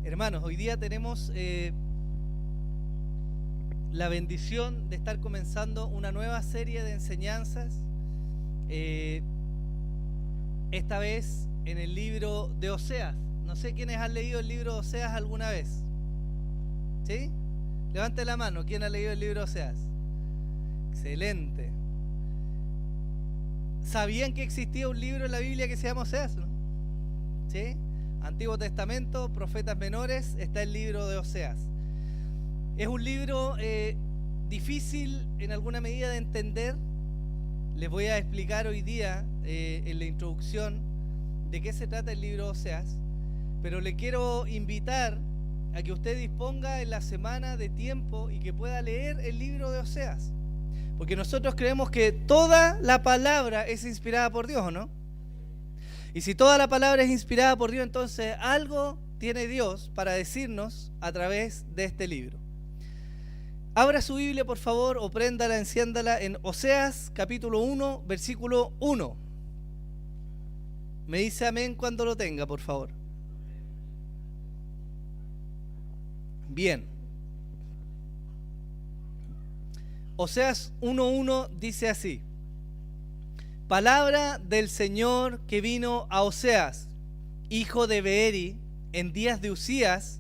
Hermanos, hoy día tenemos la bendición de estar comenzando una nueva serie de enseñanzas, esta vez en el libro de Oseas. No sé quiénes han leído el libro de Oseas alguna vez. ¿Sí? Levante la mano, ¿quién ha leído el libro de Oseas? Excelente. ¿Sabían que existía un libro en la Biblia que se llama Oseas, no? ¿Sí? Antiguo Testamento, profetas menores, está el libro de Oseas. Es un libro difícil en alguna medida de entender. Les voy a explicar hoy día en la introducción de qué se trata el libro de Oseas, pero le quiero invitar a que usted disponga en la semana de tiempo y que pueda leer el libro de Oseas, porque nosotros creemos que toda la palabra es inspirada por Dios, ¿o no? Y si toda la palabra es inspirada por Dios, entonces algo tiene Dios para decirnos a través de este libro. Abra su Biblia, por favor, o préndala, enciéndala en Oseas capítulo 1, versículo 1. Me dice amén cuando lo tenga, por favor. Bien. Oseas 1:1 dice así: palabra del Señor que vino a Oseas, hijo de Beeri, en días de Usías,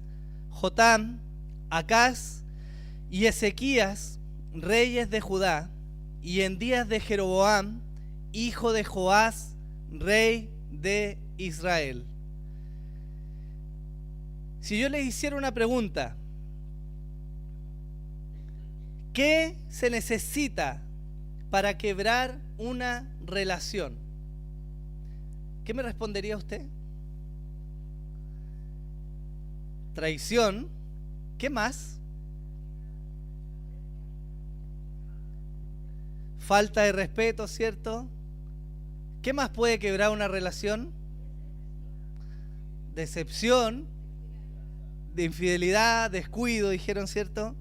Jotam, Acaz y Ezequías, reyes de Judá, y en días de Jeroboam, hijo de Joás, rey de Israel. Si yo les hiciera una pregunta, ¿qué se necesita para quebrar una relación? ¿Qué me respondería usted? Traición. ¿Qué más? Falta de respeto, ¿cierto? ¿Qué más puede quebrar una relación? Decepción, de infidelidad, descuido, dijeron, ¿cierto?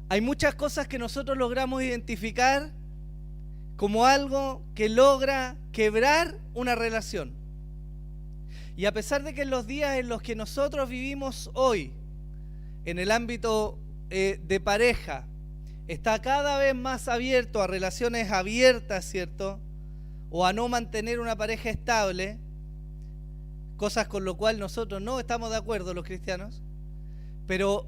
Hay muchas cosas que nosotros logramos identificar como algo que logra quebrar una relación. Y a pesar de que en los días en los que nosotros vivimos hoy, en el ámbito de pareja, está cada vez más abierto a relaciones abiertas, ¿cierto? O a no mantener una pareja estable, cosas con lo cual nosotros no estamos de acuerdo los cristianos, pero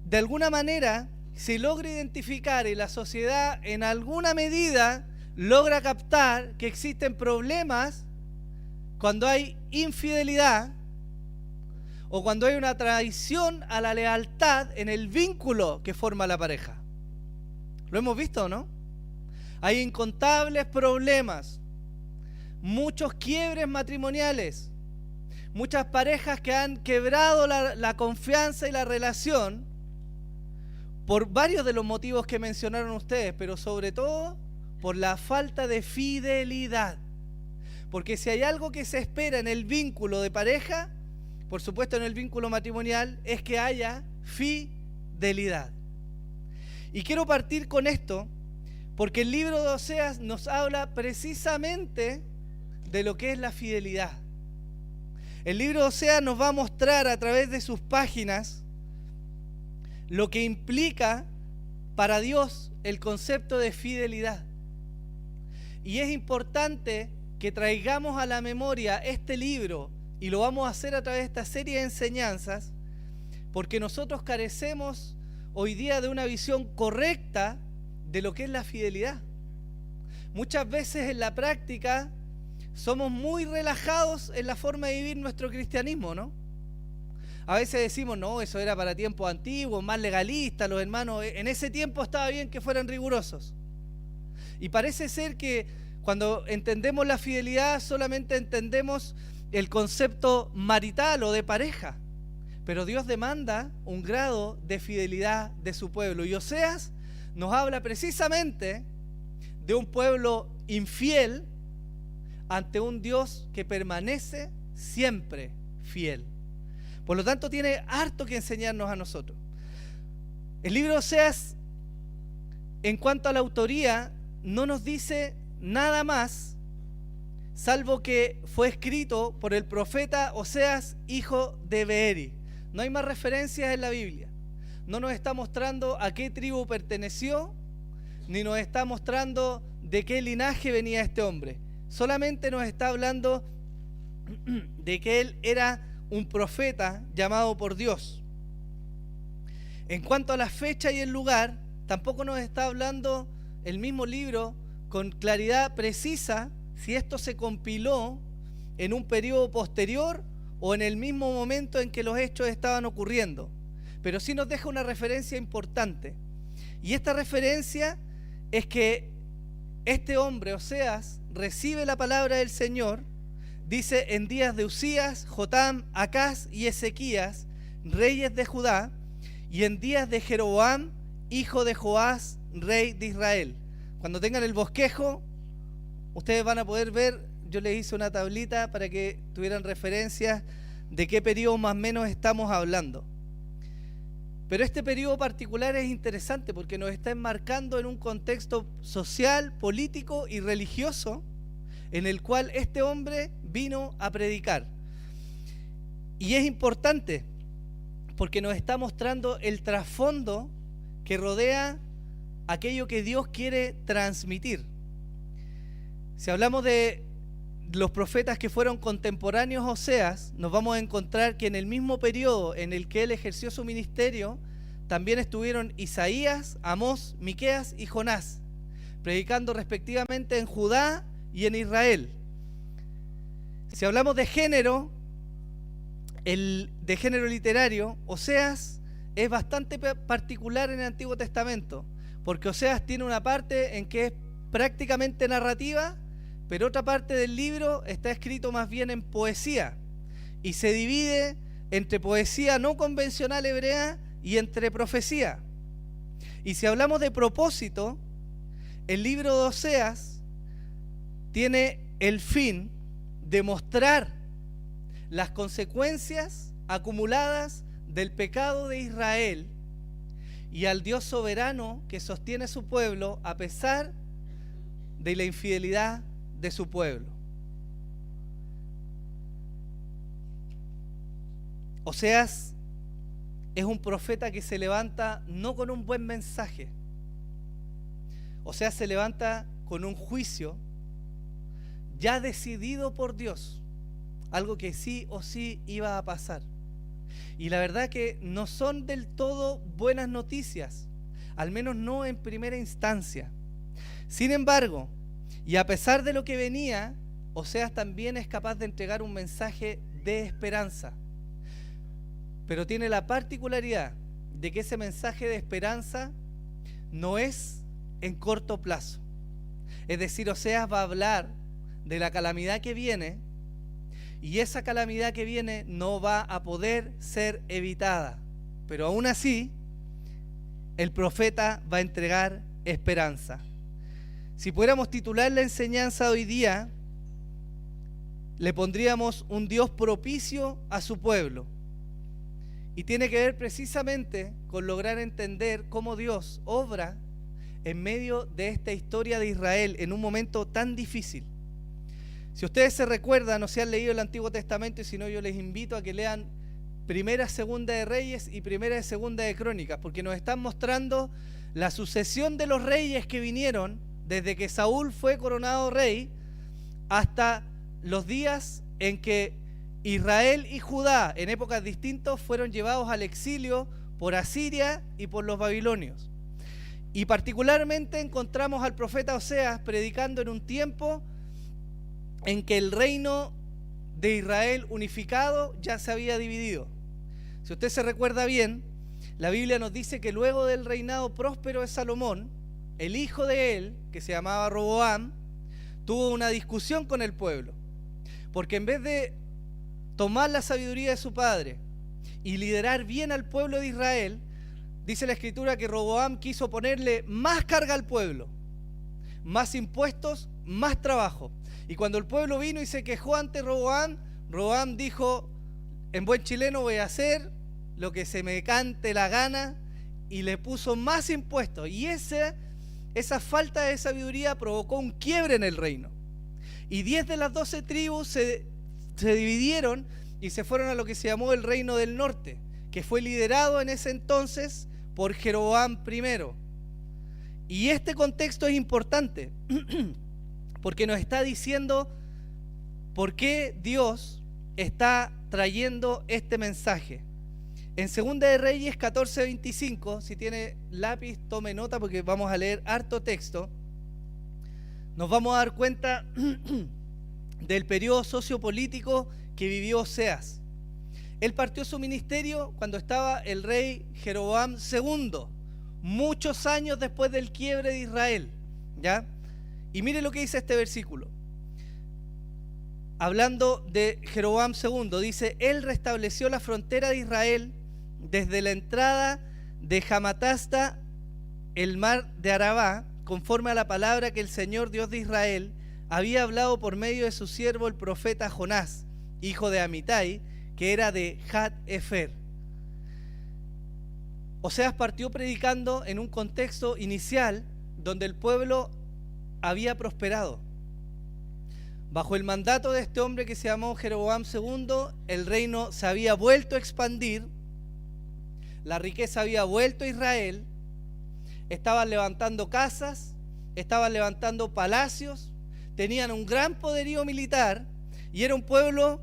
de alguna manera se logra identificar y la sociedad en alguna medida logra captar que existen problemas cuando hay infidelidad o cuando hay una traición a la lealtad en el vínculo que forma la pareja. ¿Lo hemos visto o no? Hay incontables problemas, muchos quiebres matrimoniales, muchas parejas que han quebrado la confianza y la relación por varios de los motivos que mencionaron ustedes, pero sobre todo por la falta de fidelidad. Porque si hay algo que se espera en el vínculo de pareja, por supuesto en el vínculo matrimonial, es que haya fidelidad. Y quiero partir con esto, porque el libro de Oseas nos habla precisamente de lo que es la fidelidad. El libro de Oseas nos va a mostrar a través de sus páginas lo que implica para Dios el concepto de fidelidad. Y es importante que traigamos a la memoria este libro, y lo vamos a hacer a través de esta serie de enseñanzas, porque nosotros carecemos hoy día de una visión correcta de lo que es la fidelidad. Muchas veces en la práctica somos muy relajados en la forma de vivir nuestro cristianismo, ¿no? A veces decimos, no, eso era para tiempos antiguos, más legalistas, los hermanos, en ese tiempo estaba bien que fueran rigurosos. Y parece ser que cuando entendemos la fidelidad solamente entendemos el concepto marital o de pareja, pero Dios demanda un grado de fidelidad de su pueblo. Y Oseas nos habla precisamente de un pueblo infiel ante un Dios que permanece siempre fiel. Por lo tanto, tiene harto que enseñarnos a nosotros. El libro de Oseas, en cuanto a la autoría, no nos dice nada más, salvo que fue escrito por el profeta Oseas, hijo de Beeri. No hay más referencias en la Biblia. No nos está mostrando a qué tribu perteneció, ni nos está mostrando de qué linaje venía este hombre. Solamente nos está hablando de que él era un profeta llamado por Dios. En cuanto a la fecha y el lugar, tampoco nos está hablando el mismo libro con claridad precisa si esto se compiló en un periodo posterior o en el mismo momento en que los hechos estaban ocurriendo. Pero sí nos deja una referencia importante. Y esta referencia es que este hombre, Oseas, recibe la palabra del Señor, dice, en días de Usías, Jotam, Acaz y Ezequías, reyes de Judá, y en días de Jeroboam, hijo de Joás, rey de Israel. Cuando tengan el bosquejo, ustedes van a poder ver, yo les hice una tablita para que tuvieran referencias de qué periodo más o menos estamos hablando. Pero este periodo particular es interesante porque nos está enmarcando en un contexto social, político y religioso en el cual este hombre vino a predicar. Y es importante porque nos está mostrando el trasfondo que rodea aquello que Dios quiere transmitir. Si hablamos de los profetas que fueron contemporáneos a Oseas, nos vamos a encontrar que en el mismo periodo en el que él ejerció su ministerio, también estuvieron Isaías, Amós, Miqueas y Jonás, predicando respectivamente en Judá y en Israel. Si hablamos de género, de género literario, Oseas es bastante particular en el Antiguo Testamento, porque Oseas tiene una parte en que es prácticamente narrativa, pero otra parte del libro está escrito más bien en poesía y se divide entre poesía no convencional hebrea y entre profecía. Y si hablamos de propósito, el libro de Oseas tiene el fin de mostrar las consecuencias acumuladas del pecado de Israel y al Dios soberano que sostiene su pueblo a pesar de la infidelidad de su pueblo. Oseas es un profeta que se levanta no con un buen mensaje. Oseas se levanta con un juicio ya decidido por Dios, algo que sí o sí iba a pasar. Y la verdad que no son del todo buenas noticias, al menos no en primera instancia. Sin embargo, y a pesar de lo que venía, Oseas también es capaz de entregar un mensaje de esperanza. Pero tiene la particularidad de que ese mensaje de esperanza no es en corto plazo. Es decir, Oseas va a hablar de la calamidad que viene, y esa calamidad que viene no va a poder ser evitada. Pero aún así, el profeta va a entregar esperanza. Si pudiéramos titular la enseñanza de hoy día, le pondríamos un Dios propicio a su pueblo. Y tiene que ver precisamente con lograr entender cómo Dios obra en medio de esta historia de Israel en un momento tan difícil. Si ustedes se recuerdan o si han leído el Antiguo Testamento, y si no, yo les invito a que lean Primera, Segunda de Reyes y Primera y Segunda de Crónicas, porque nos están mostrando la sucesión de los reyes que vinieron desde que Saúl fue coronado rey hasta los días en que Israel y Judá, en épocas distintas, fueron llevados al exilio por Asiria y por los babilonios. Y particularmente encontramos al profeta Oseas predicando en un tiempo en que el reino de Israel unificado ya se había dividido. Si usted se recuerda bien, la Biblia nos dice que luego del reinado próspero de Salomón, el hijo de él, que se llamaba Roboam, tuvo una discusión con el pueblo, porque en vez de tomar la sabiduría de su padre y liderar bien al pueblo de Israel, dice la Escritura que Roboam quiso ponerle más carga al pueblo, más impuestos, más trabajo. Y cuando el pueblo vino y se quejó ante Roboam, Roboam dijo, en buen chileno, voy a hacer lo que se me cante la gana, y le puso más impuestos. Y esa falta de sabiduría provocó un quiebre en el reino. Y 10 de las 12 tribus se dividieron y se fueron a lo que se llamó el Reino del Norte, que fue liderado en ese entonces por Jeroboam I. Y este contexto es importante porque nos está diciendo por qué Dios está trayendo este mensaje. En 2 de Reyes 14:25, si tiene lápiz, tome nota porque vamos a leer harto texto. Nos vamos a dar cuenta del periodo sociopolítico que vivió Oseas. Él partió su ministerio cuando estaba el rey Jeroboam II, muchos años después del quiebre de Israel, ¿ya? Y mire lo que dice este versículo. Hablando de Jeroboam II, dice: él restableció la frontera de Israel desde la entrada de Hamatasta, el mar de Arabá, conforme a la palabra que el Señor Dios de Israel había hablado por medio de su siervo el profeta Jonás, hijo de Amitai, que era de Gat-Efer. Oseas partió predicando en un contexto inicial donde el pueblo había prosperado. Bajo el mandato de este hombre que se llamó Jeroboam II, el reino se había vuelto a expandir, la riqueza había vuelto a Israel, estaban levantando casas, estaban levantando palacios, tenían un gran poderío militar y era un pueblo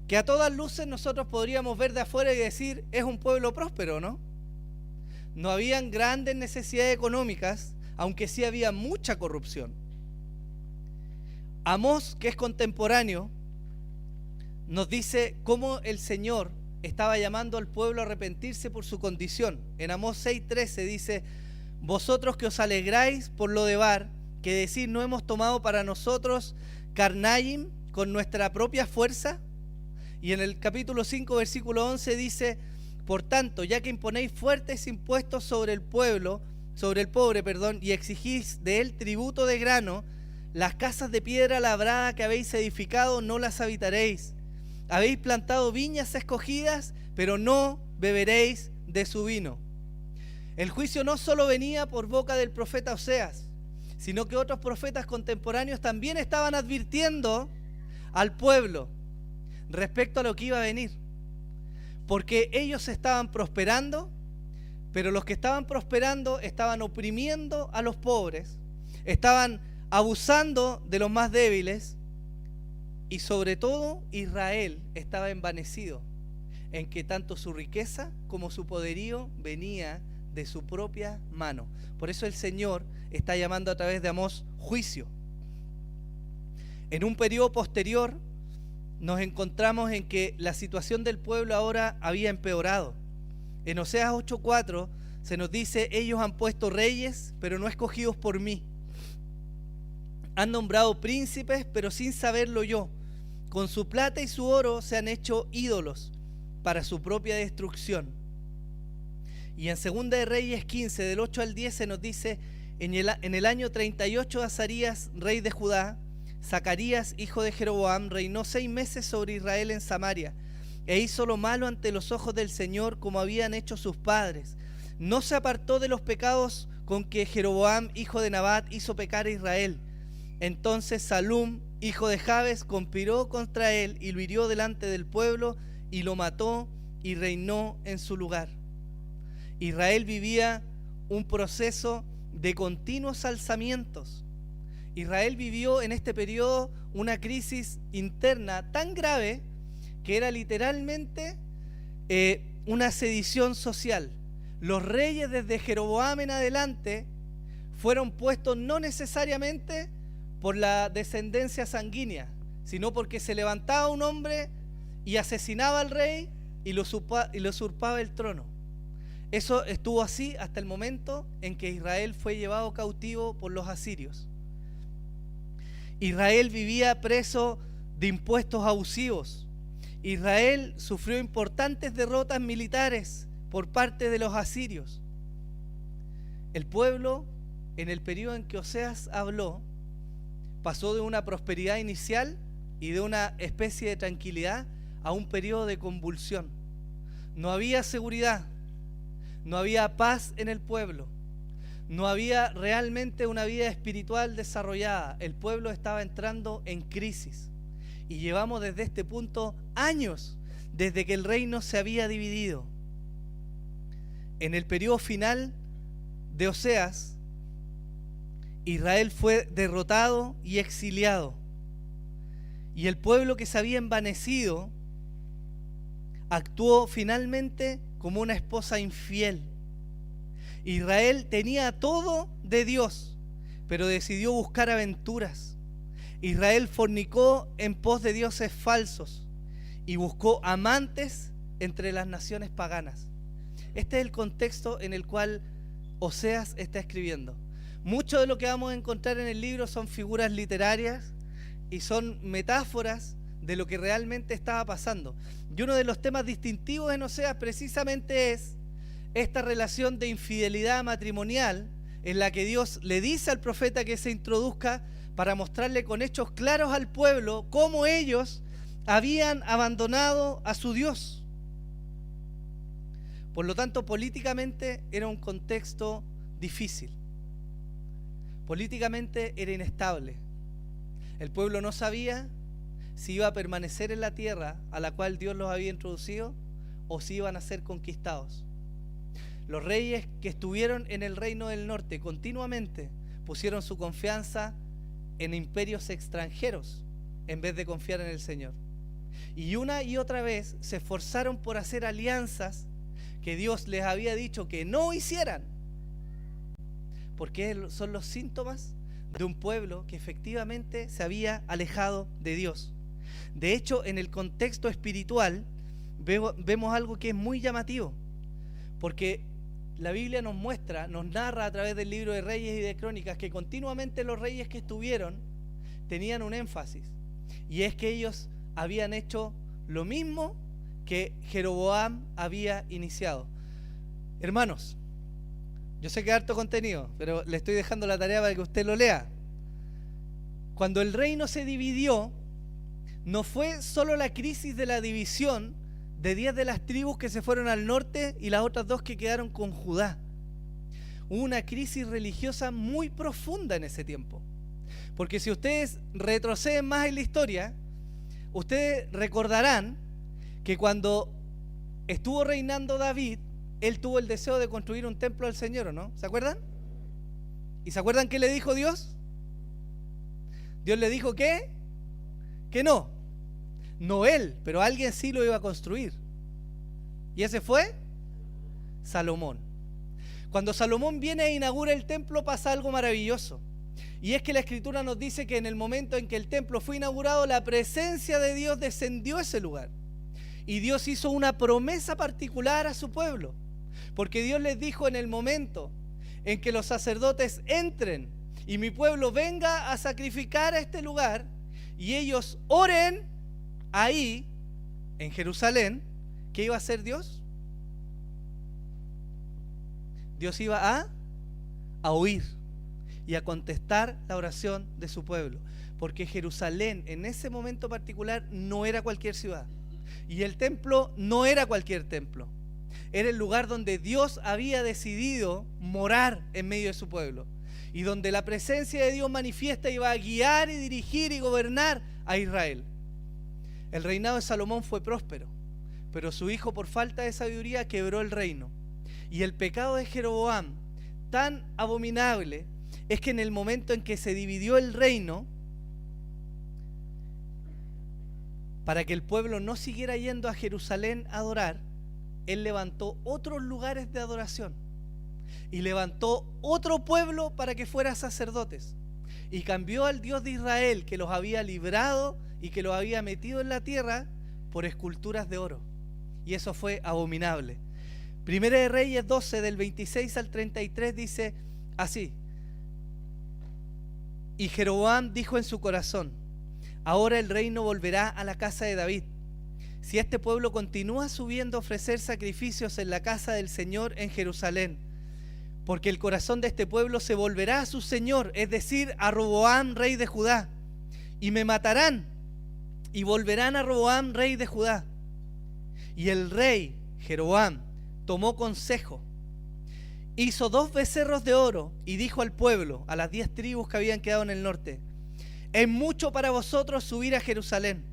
que a todas luces nosotros podríamos ver de afuera y decir, es un pueblo próspero, ¿no? No habían grandes necesidades económicas, aunque sí había mucha corrupción. Amós, que es contemporáneo, nos dice cómo el Señor estaba llamando al pueblo a arrepentirse por su condición. En Amós 6:13 dice: vosotros que os alegráis por lo de Bar, que decís, no hemos tomado para nosotros Carnaim con nuestra propia fuerza. Y en el capítulo 5, versículo 11 dice: por tanto, ya que imponéis fuertes impuestos sobre el pobre, y exigís de él tributo de grano, las casas de piedra labrada que habéis edificado no las habitaréis. Habéis plantado viñas escogidas, pero no beberéis de su vino. El juicio no solo venía por boca del profeta Oseas, sino que otros profetas contemporáneos también estaban advirtiendo al pueblo respecto a lo que iba a venir. Porque ellos estaban prosperando, pero los que estaban prosperando estaban oprimiendo a los pobres, estaban abusando de los más débiles, y sobre todo Israel estaba envanecido en que tanto su riqueza como su poderío venía de su propia mano. Por eso el Señor está llamando a través de Amós juicio. En un periodo posterior nos encontramos en que la situación del pueblo ahora había empeorado. En Oseas 8:4 se nos dice: ellos han puesto reyes, pero no escogidos por mí. Han nombrado príncipes, pero sin saberlo yo. Con su plata y su oro se han hecho ídolos para su propia destrucción. Y en 2 de Reyes 15, del 8 al 10, se nos dice: en el año 38 de Azarías, rey de Judá, Zacarías, hijo de Jeroboam, reinó 6 meses sobre Israel en Samaria, e hizo lo malo ante los ojos del Señor, como habían hecho sus padres. No se apartó de los pecados con que Jeroboam, hijo de Nabat, hizo pecar a Israel. Entonces Salum, hijo de Jabes, conspiró contra él y lo hirió delante del pueblo y lo mató y reinó en su lugar. Israel vivía un proceso de continuos alzamientos. Israel vivió en este periodo una crisis interna tan grave que era literalmente una sedición social. Los reyes desde Jeroboam en adelante fueron puestos no necesariamente por la descendencia sanguínea, sino porque se levantaba un hombre y asesinaba al rey y lo usurpaba el trono. Eso estuvo así hasta el momento en que Israel fue llevado cautivo por los asirios. Israel vivía preso de impuestos abusivos. Israel sufrió importantes derrotas militares por parte de los asirios. El pueblo, en el periodo en que Oseas habló, pasó de una prosperidad inicial y de una especie de tranquilidad a un periodo de convulsión. No había seguridad, no había paz en el pueblo, No había realmente una vida espiritual desarrollada. El pueblo estaba entrando en crisis. Y llevamos desde este punto años, desde que el reino se había dividido. En el periodo final de Oseas, Israel fue derrotado y exiliado. Y el pueblo que se había envanecido actuó finalmente como una esposa infiel. Israel tenía todo de Dios, pero decidió buscar aventuras. Israel fornicó en pos de dioses falsos y buscó amantes entre las naciones paganas. Este es el contexto en el cual Oseas está escribiendo. Mucho de lo que vamos a encontrar en el libro son figuras literarias y son metáforas de lo que realmente estaba pasando. Y uno de los temas distintivos en Oseas precisamente es esta relación de infidelidad matrimonial en la que Dios le dice al profeta que se introduzca para mostrarle con hechos claros al pueblo cómo ellos habían abandonado a su Dios. Por lo tanto, políticamente era un contexto difícil. Políticamente era inestable. El pueblo no sabía si iba a permanecer en la tierra a la cual Dios los había introducido o si iban a ser conquistados. Los reyes que estuvieron en el reino del norte continuamente pusieron su confianza en imperios extranjeros en vez de confiar en el Señor. Y una y otra vez se esforzaron por hacer alianzas que Dios les había dicho que no hicieran, porque son los síntomas de un pueblo que efectivamente se había alejado de Dios. De hecho, en el contexto espiritual vemos algo que es muy llamativo, porque la Biblia nos muestra, nos narra a través del libro de Reyes y de Crónicas que continuamente los reyes que estuvieron tenían un énfasis, y es que ellos habían hecho lo mismo que Jeroboam había iniciado. Hermanos, yo sé que hay harto contenido, pero le estoy dejando la tarea para que usted lo lea. Cuando el reino se dividió, no fue solo la crisis de la división de 10 de las tribus que se fueron al norte y las otras 2 que quedaron con Judá. Hubo una crisis religiosa muy profunda en ese tiempo. Porque si ustedes retroceden más en la historia, ustedes recordarán que cuando estuvo reinando David, él tuvo el deseo de construir un templo al Señor, ¿o no? ¿Se acuerdan? ¿Y se acuerdan qué le dijo Dios? Dios le dijo que no. No él, pero alguien sí lo iba a construir. ¿Y ese fue? Salomón. Cuando Salomón viene e inaugura el templo pasa algo maravilloso. Y es que la Escritura nos dice que en el momento en que el templo fue inaugurado, la presencia de Dios descendió a ese lugar. Y Dios hizo una promesa particular a su pueblo. Porque Dios les dijo: en el momento en que los sacerdotes entren y mi pueblo venga a sacrificar a este lugar y ellos oren ahí, en Jerusalén, ¿qué iba a hacer Dios? Dios iba a oír y a contestar la oración de su pueblo. Porque Jerusalén en ese momento particular no era cualquier ciudad. Y el templo no era cualquier templo. Era el lugar donde Dios había decidido morar en medio de su pueblo. Y donde la presencia de Dios manifiesta iba a guiar y dirigir y gobernar a Israel. El reinado de Salomón fue próspero, pero su hijo, por falta de sabiduría, quebró el reino. Y el pecado de Jeroboam, tan abominable, es que en el momento en que se dividió el reino, para que el pueblo no siguiera yendo a Jerusalén a adorar, él levantó otros lugares de adoración y levantó otro pueblo para que fuera sacerdotes y cambió al Dios de Israel, que los había librado y que los había metido en la tierra, por esculturas de oro. Y eso fue abominable. Primera de Reyes 12, del 26 al 33, dice así: y Jeroboam dijo en su corazón: ahora el reino volverá a la casa de David. Si este pueblo continúa subiendo a ofrecer sacrificios en la casa del Señor en Jerusalén, porque el corazón de este pueblo se volverá a su Señor, es decir, a Roboam, rey de Judá, y me matarán, y volverán a Roboam, rey de Judá. Y el rey Jeroboam tomó consejo hizo 2 becerros de oro y dijo al pueblo, a las 10 tribus que habían quedado en el norte: es mucho para vosotros subir a Jerusalén.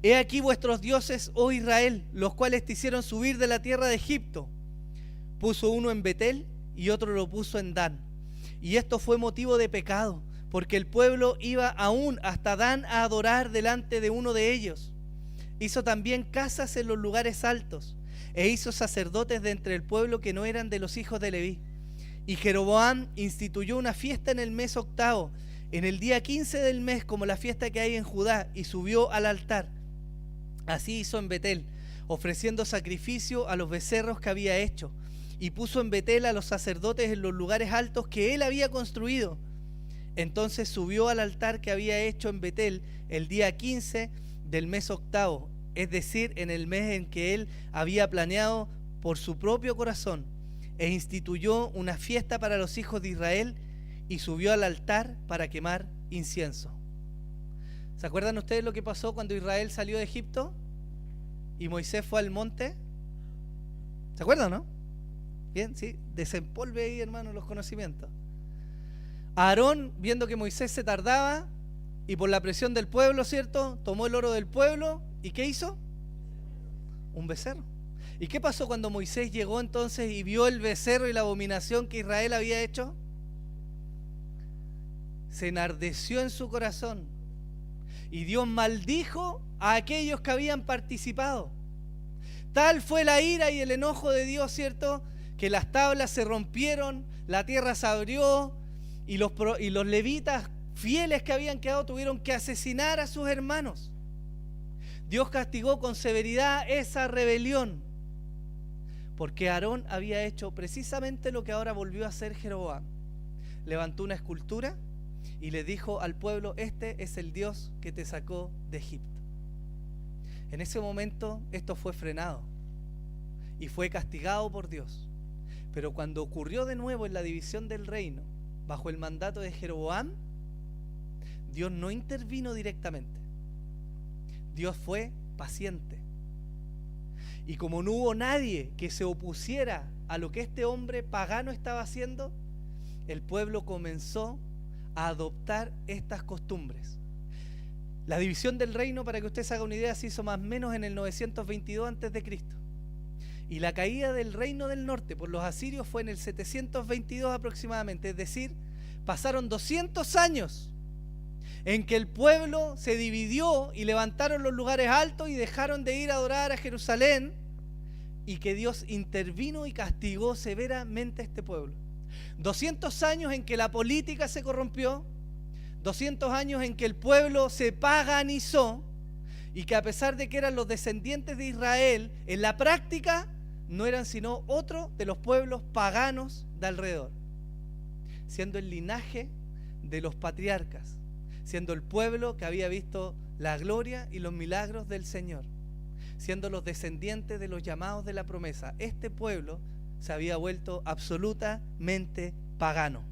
He aquí vuestros dioses, oh Israel, los cuales te hicieron subir de la tierra de Egipto. Puso uno en Betel y otro lo puso en Dan. Y esto fue motivo de pecado, porque el pueblo iba aún hasta Dan a adorar delante de uno de ellos. Hizo también casas en los lugares altos, e hizo sacerdotes de entre el pueblo que no eran de los hijos de Leví. Y Jeroboam instituyó una fiesta en el mes 8, en el día 15 del mes, como la fiesta que hay en Judá, y subió al altar. Así hizo en Betel, ofreciendo sacrificio a los becerros que había hecho, y puso en Betel a los sacerdotes en los lugares altos que él había construido. Entonces subió al altar que había hecho en Betel el día 15 del mes 8, es decir, en el mes en que él había planeado por su propio corazón, e instituyó una fiesta para los hijos de Israel, y subió al altar para quemar incienso. ¿Se acuerdan ustedes lo que pasó cuando Israel salió de Egipto y Moisés fue al monte? ¿Se acuerdan, no? Bien, sí, desempolve ahí, hermano, los conocimientos. Aarón, viendo que Moisés se tardaba y por la presión del pueblo, ¿cierto?, tomó el oro del pueblo y ¿qué hizo? Un becerro. ¿Y qué pasó cuando Moisés llegó entonces y vio el becerro y la abominación que Israel había hecho? Se enardeció en su corazón y Dios maldijo a aquellos que habían participado. Tal fue la ira y el enojo de Dios, ¿cierto?, que las tablas se rompieron, la tierra se abrió y los levitas fieles que habían quedado tuvieron que asesinar a sus hermanos. Dios castigó con severidad esa rebelión, porque Aarón había hecho precisamente lo que ahora volvió a hacer Jeroboam. Levantó una escultura y le dijo al pueblo: este es el Dios que te sacó de Egipto. En ese momento esto fue frenado y fue castigado por Dios. Pero cuando ocurrió de nuevo en la división del reino, bajo el mandato de Jeroboam, Dios no intervino directamente. Dios fue paciente. Y como no hubo nadie que se opusiera a lo que este hombre pagano estaba haciendo, el pueblo comenzó a adoptar estas costumbres. La división del reino, para que usted se haga una idea, se hizo más o menos en el 922 a.C. Y la caída del reino del norte por los asirios fue en el 722 aproximadamente. Es decir, pasaron 200 años en que el pueblo se dividió y levantaron los lugares altos y dejaron de ir a adorar a Jerusalén, y que Dios intervino y castigó severamente a este pueblo. 200 años en que la política se corrompió, 200 años en que el pueblo se paganizó, y que a pesar de que eran los descendientes de Israel, en la práctica no eran sino otro de los pueblos paganos de alrededor, siendo el linaje de los patriarcas, siendo el pueblo que había visto la gloria y los milagros del Señor, siendo los descendientes de los llamados de la promesa. Este pueblo se había vuelto absolutamente pagano.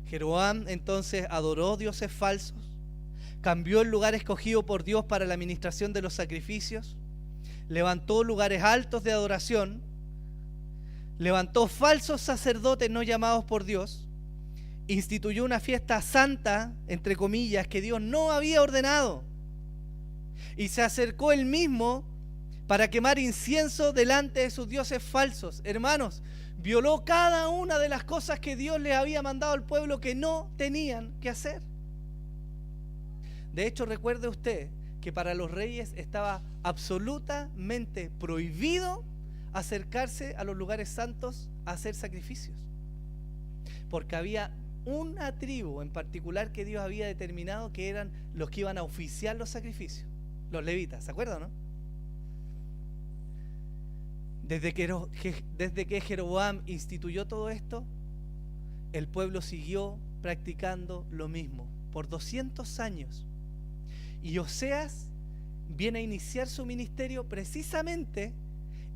Jeroboam entonces adoró dioses falsos, cambió el lugar escogido por Dios para la administración de los sacrificios, levantó lugares altos de adoración, levantó falsos sacerdotes no llamados por Dios, instituyó una fiesta santa, entre comillas, que Dios no había ordenado, y se acercó él mismo para quemar incienso delante de sus dioses falsos. Hermanos, violó cada una de las cosas que Dios les había mandado al pueblo que no tenían que hacer. De hecho, recuerde usted que para los reyes estaba absolutamente prohibido acercarse a los lugares santos a hacer sacrificios, porque había una tribu en particular que Dios había determinado que eran los que iban a oficiar los sacrificios, los levitas. ¿Se acuerdan, no? Desde que Jeroboam instituyó todo esto, el pueblo siguió practicando lo mismo por 200 años. Y Oseas viene a iniciar su ministerio precisamente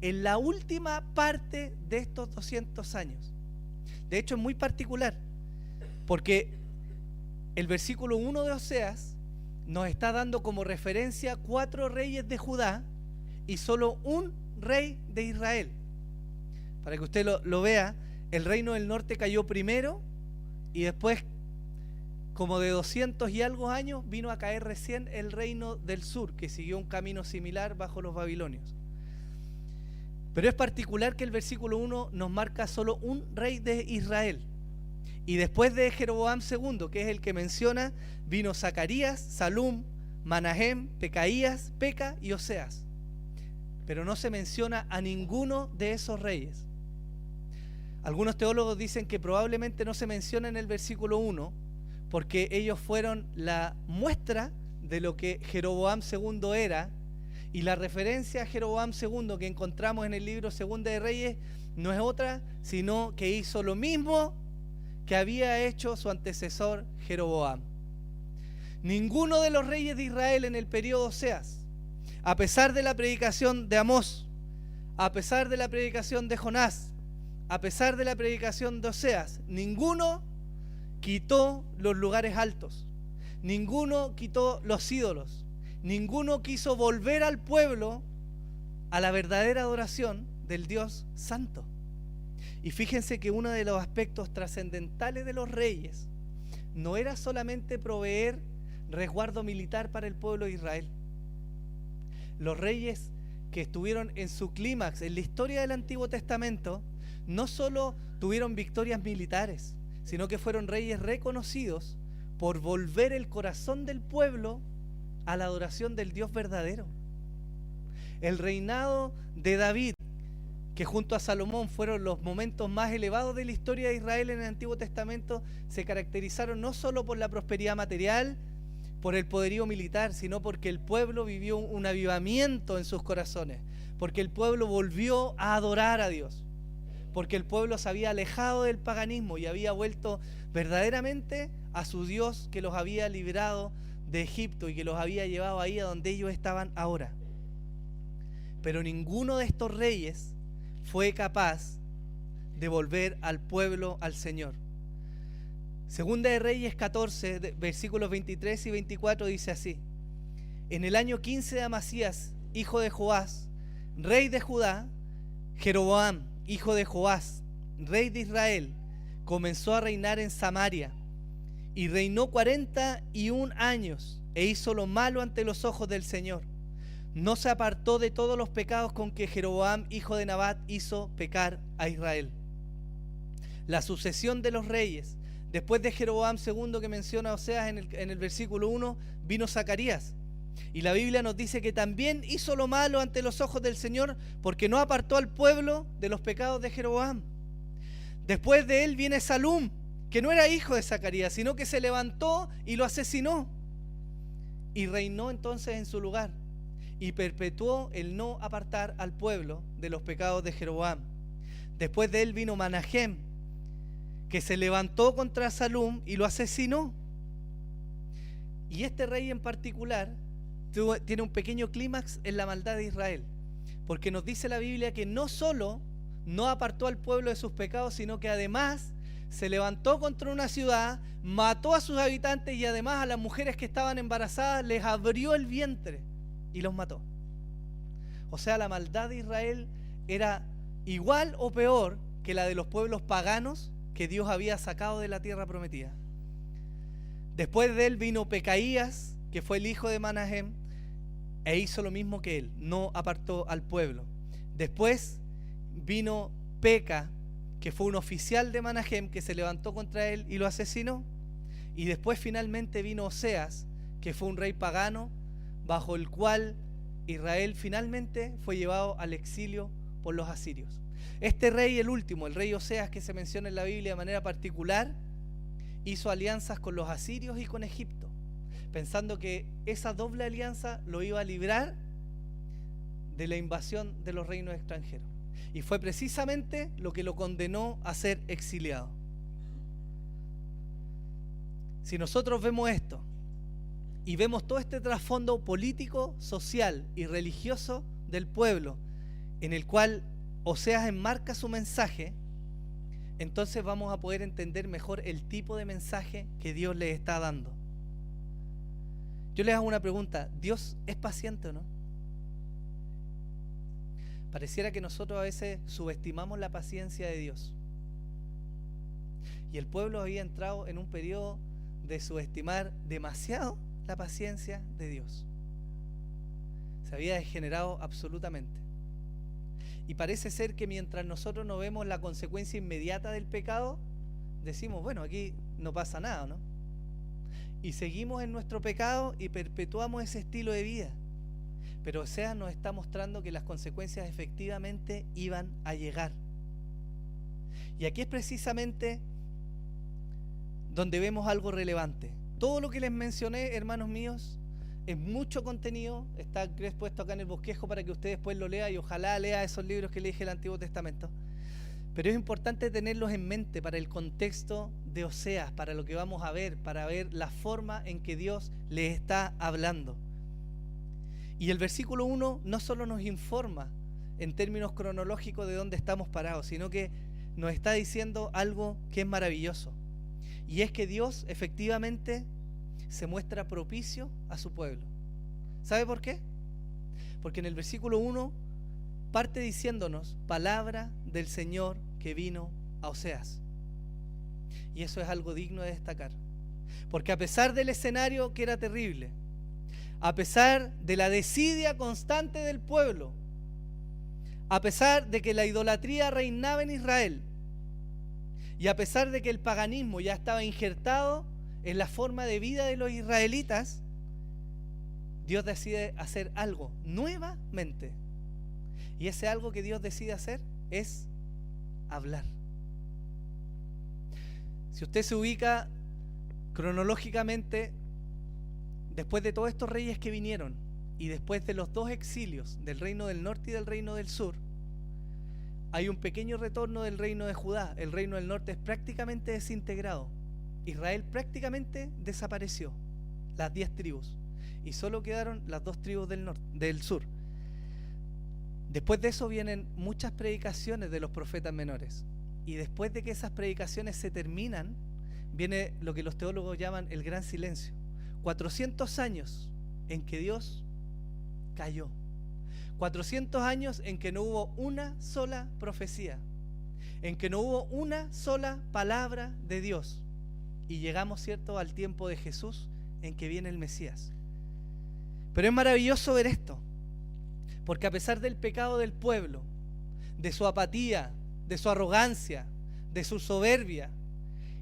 en la última parte de estos 200 años. De hecho, es muy particular, porque el versículo 1 de Oseas nos está dando como referencia 4 reyes de Judá y solo un rey de Israel. para que usted lo vea, el reino del norte cayó primero y después, como de 200 y algo años, vino a caer recién el reino del sur, que siguió un camino similar bajo los babilonios. Pero es particular que el versículo 1 nos marca solo un rey de Israel. Y después de Jeroboam II, que es el que menciona, vino Zacarías, Salum, Manahem, Pecaías, Peca y Oseas. Pero no se menciona a ninguno de esos reyes. Algunos teólogos dicen que probablemente no se menciona en el versículo 1 porque ellos fueron la muestra de lo que Jeroboam II era, y la referencia a Jeroboam II que encontramos en el libro Segunda de Reyes no es otra sino que hizo lo mismo que había hecho su antecesor Jeroboam. Ninguno de los reyes de Israel en el periodo Oseas, a pesar de la predicación de Amós, a pesar de la predicación de Jonás, a pesar de la predicación de Oseas, ninguno quitó los lugares altos, ninguno quitó los ídolos, ninguno quiso volver al pueblo a la verdadera adoración del Dios Santo. Y fíjense que uno de los aspectos trascendentales de los reyes no era solamente proveer resguardo militar para el pueblo de Israel. Los reyes que estuvieron en su clímax en la historia del Antiguo Testamento no solo tuvieron victorias militares, sino que fueron reyes reconocidos por volver el corazón del pueblo a la adoración del Dios verdadero. El reinado de David, que junto a Salomón fueron los momentos más elevados de la historia de Israel en el Antiguo Testamento, se caracterizaron no solo por la prosperidad material, por el poderío militar, sino porque el pueblo vivió un avivamiento en sus corazones, porque el pueblo volvió a adorar a Dios, porque el pueblo se había alejado del paganismo y había vuelto verdaderamente a su Dios que los había librado de Egipto y que los había llevado ahí a donde ellos estaban ahora. Pero ninguno de estos reyes fue capaz de volver al pueblo al Señor. Segunda de Reyes 14, versículos 23 y 24 dice así: en el año 15 de Amasías, hijo de Joás, rey de Judá, Jeroboam, hijo de Joás, rey de Israel, comenzó a reinar en Samaria, y reinó 41 años, e hizo lo malo ante los ojos del Señor. No se apartó de todos los pecados con que Jeroboam, hijo de Nabat, hizo pecar a Israel. La sucesión de los reyes. Después de Jeroboam II, que menciona Oseas en el versículo 1, vino Zacarías. Y la Biblia nos dice que también hizo lo malo ante los ojos del Señor, porque no apartó al pueblo de los pecados de Jeroboam. Después de él viene Salum, que no era hijo de Zacarías, sino que se levantó y lo asesinó. Y reinó entonces en su lugar, y perpetuó el no apartar al pueblo de los pecados de Jeroboam. Después de él vino Manahem, que se levantó contra Salum y lo asesinó. Y este rey en particular tiene un pequeño clímax en la maldad de Israel, porque nos dice la Biblia que no solo no apartó al pueblo de sus pecados, sino que además se levantó contra una ciudad, mató a sus habitantes y además a las mujeres que estaban embarazadas les abrió el vientre y los mató. O sea, la maldad de Israel era igual o peor que la de los pueblos paganos que Dios había sacado de la tierra prometida. Después de él vino Pecaías, que fue el hijo de Manahem, e hizo lo mismo que él, no apartó al pueblo. Después vino Peca, que fue un oficial de Manahem, que se levantó contra él y lo asesinó. Y después finalmente vino Oseas, que fue un rey pagano, bajo el cual Israel finalmente fue llevado al exilio por los asirios. Este rey, el último, el rey Oseas, que se menciona en la Biblia de manera particular, hizo alianzas con los asirios y con Egipto, pensando que esa doble alianza lo iba a librar de la invasión de los reinos extranjeros. Y fue precisamente lo que lo condenó a ser exiliado. Si nosotros vemos esto y vemos todo este trasfondo político, social y religioso del pueblo, en el cual Oseas enmarca su mensaje, entonces vamos a poder entender mejor el tipo de mensaje que Dios les está dando. Yo les hago una pregunta: ¿Dios es paciente o no? Pareciera que nosotros a veces subestimamos la paciencia de Dios. Y el pueblo había entrado en un periodo de subestimar demasiado la paciencia de Dios. Se había degenerado absolutamente. Y parece ser que mientras nosotros no vemos la consecuencia inmediata del pecado, decimos, bueno, aquí no pasa nada, ¿no? Y seguimos en nuestro pecado y perpetuamos ese estilo de vida. Pero Oseas nos está mostrando que las consecuencias efectivamente iban a llegar. Y aquí es precisamente donde vemos algo relevante. Todo lo que les mencioné, hermanos míos, es mucho contenido, está puesto acá en el bosquejo para que usted después lo lea y ojalá lea esos libros que le dije del Antiguo Testamento. Pero es importante tenerlos en mente para el contexto de Oseas, para lo que vamos a ver, para ver la forma en que Dios les está hablando. Y el versículo 1 no solo nos informa en términos cronológicos de dónde estamos parados, sino que nos está diciendo algo que es maravilloso. Y es que Dios efectivamente se muestra propicio a su pueblo. ¿Sabe por qué? Porque en el versículo 1 parte diciéndonos palabra del Señor que vino a Oseas. Y eso es algo digno de destacar. Porque a pesar del escenario que era terrible, a pesar de la desidia constante del pueblo, a pesar de que la idolatría reinaba en Israel, y a pesar de que el paganismo ya estaba injertado en la forma de vida de los israelitas, Dios decide hacer algo nuevamente. Y ese algo que Dios decide hacer es hablar. Si usted se ubica cronológicamente, después de todos estos reyes que vinieron y después de los dos exilios del reino del norte y del reino del sur, hay un pequeño retorno del reino de Judá. El reino del norte es prácticamente desintegrado. Israel prácticamente desapareció, las 10 tribus, y solo quedaron las 2 tribus del sur. Después de eso vienen muchas predicaciones de los profetas menores, y después de que esas predicaciones se terminan, viene lo que los teólogos llaman el gran silencio. 400 años en que Dios calló. 400 años en que no hubo una sola profecía, en que no hubo una sola palabra de Dios. Y llegamos, ¿cierto?, al tiempo de Jesús, en que viene el Mesías. Pero es maravilloso ver esto, porque a pesar del pecado del pueblo, de su apatía, de su arrogancia, de su soberbia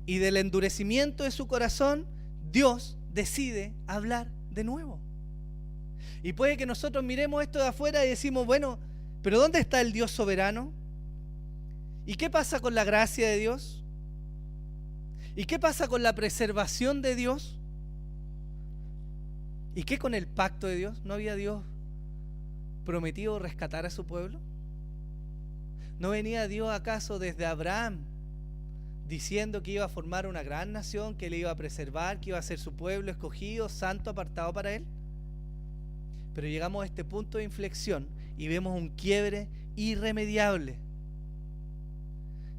y del endurecimiento de su corazón, Dios decide hablar de nuevo. Y puede que nosotros miremos esto de afuera y decimos, bueno, pero ¿dónde está el Dios soberano? ¿Y qué pasa con la gracia de Dios? ¿Y qué pasa con la preservación de Dios? ¿Y qué con el pacto de Dios? ¿No había Dios prometido rescatar a su pueblo? ¿No venía Dios acaso desde Abraham diciendo que iba a formar una gran nación, que le iba a preservar, que iba a ser su pueblo escogido, santo, apartado para él? Pero llegamos a este punto de inflexión y vemos un quiebre irremediable.